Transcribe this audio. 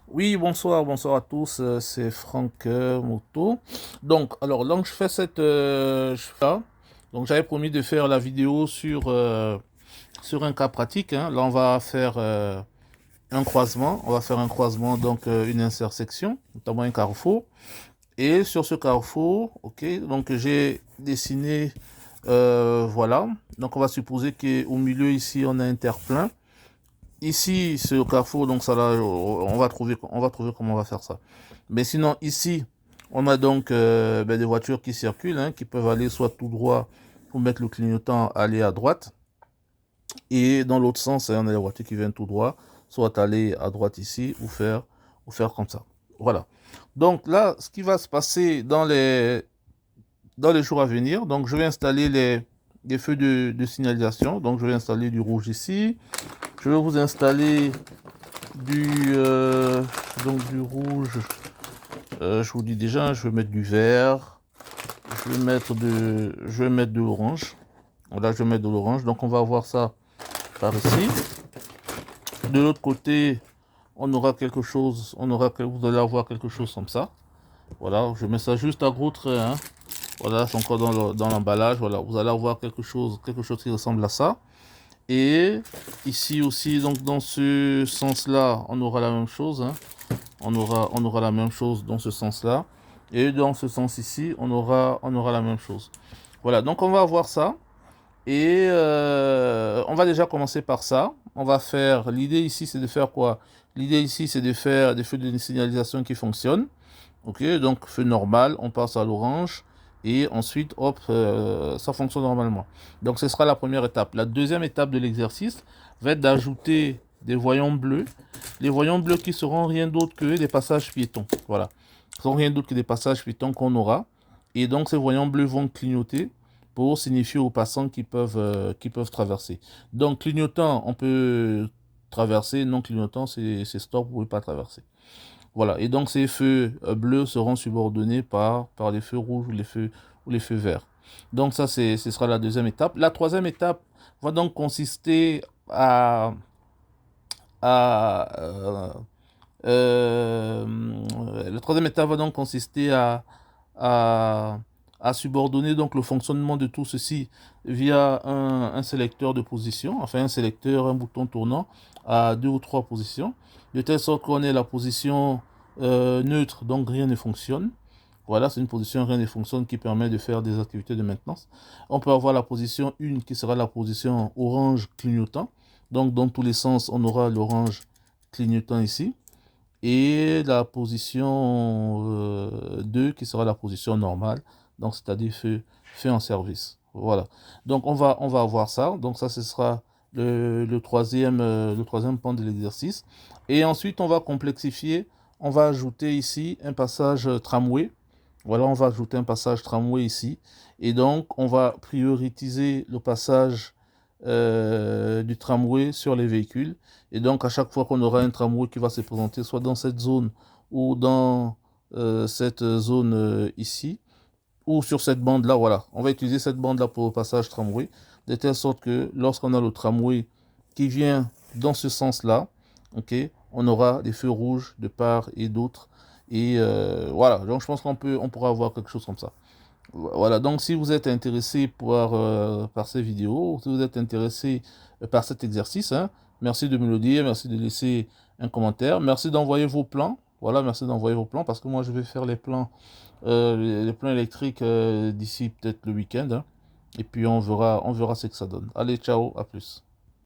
Oui, bonsoir à tous, c'est Franck Moto. Donc je fais donc j'avais promis de faire la vidéo sur un cas pratique, hein. Là, on va faire un croisement, donc une intersection, notamment un carrefour. Et sur ce carrefour, ok, donc j'ai dessiné, voilà. Donc on va supposer qu'au milieu ici, on a un terre-plein. Ici, c'est au carrefour, donc ça là, on va trouver comment on va faire ça. Mais sinon, ici, on a donc des voitures qui circulent, hein, qui peuvent aller soit tout droit pour mettre le clignotant, aller à droite. Et dans l'autre sens, hein, on a les voitures qui viennent tout droit, soit aller à droite ici, ou faire comme ça. Voilà. Donc là, ce qui va se passer dans les jours à venir, donc je vais installer les feux de signalisation. Donc je vais installer du rouge ici. Je vais vous installer du, euh, du rouge. Je vous dis déjà, je vais mettre du vert. Je vais mettre de l'orange. Voilà, je vais mettre de l'orange. Donc on va avoir ça par ici. De l'autre côté, on aura quelque chose. Vous allez avoir quelque chose comme ça. Voilà, je mets ça juste à gros traits, hein. Voilà, c'est encore dans l'emballage. Voilà, vous allez avoir quelque chose qui ressemble à ça. Et ici aussi, donc dans ce sens-là, on aura la même chose, hein. On aura la même chose dans ce sens-là. Et dans ce sens ici, on aura la même chose. Voilà, donc on va voir ça. Et on va déjà commencer par ça. On va faire, l'idée ici, c'est de faire quoi? L'idée ici, c'est de faire des feux de signalisation qui fonctionnent. Ok, donc feu normal, on passe à l'orange. Et ensuite, hop, ça fonctionne normalement. Donc ce sera la première étape. La deuxième étape de l'exercice va être d'ajouter des voyants bleus. Les voyants bleus qui seront rien d'autre que des passages piétons. Voilà. Ce seront rien d'autre que des passages piétons qu'on aura. Et donc ces voyants bleus vont clignoter pour signifier aux passants qui peuvent traverser. Donc clignotant, on peut traverser. Non clignotant, c'est stop, vous ne pouvez pas traverser. Voilà, et donc ces feux bleus seront subordonnés par les feux rouges ou les feux verts. Donc ça, ce sera la deuxième étape. La troisième étape va donc consister à la troisième étape va donc consister à, à subordonner donc le fonctionnement de tout ceci via un sélecteur de position, enfin un bouton tournant à deux ou trois positions, de telle sorte qu'on ait la position neutre, donc rien ne fonctionne. Voilà, c'est une position rien ne fonctionne qui permet de faire des activités de maintenance. On peut avoir la position 1 qui sera la position orange clignotant. Donc dans tous les sens, on aura l'orange clignotant ici. Et la position 2 qui sera la position normale, donc c'est-à-dire fait en service. Voilà. Donc on va avoir ça. Donc ça, ce sera le troisième point de l'exercice. Et ensuite, on va complexifier. On va ajouter ici un passage tramway. Voilà, on va ajouter un passage tramway ici. Et donc, on va prioriser le passage du tramway sur les véhicules. Et donc, à chaque fois qu'on aura un tramway qui va se présenter, soit dans cette zone ou dans cette zone ici, ou sur cette bande-là, voilà. On va utiliser cette bande-là pour le passage tramway, de telle sorte que lorsqu'on a le tramway qui vient dans ce sens-là, ok, on aura des feux rouges de part et d'autre. Et voilà, donc je pense on pourra avoir quelque chose comme ça. Voilà, donc si vous êtes intéressé par ces vidéos, si vous êtes intéressé par cet exercice, hein, merci de me le dire, merci de laisser un commentaire, merci d'envoyer vos plans. Voilà, merci d'envoyer vos plans parce que moi je vais faire les plans électriques d'ici peut-être le week-end, hein, et puis on verra ce que ça donne. Allez, ciao, à plus.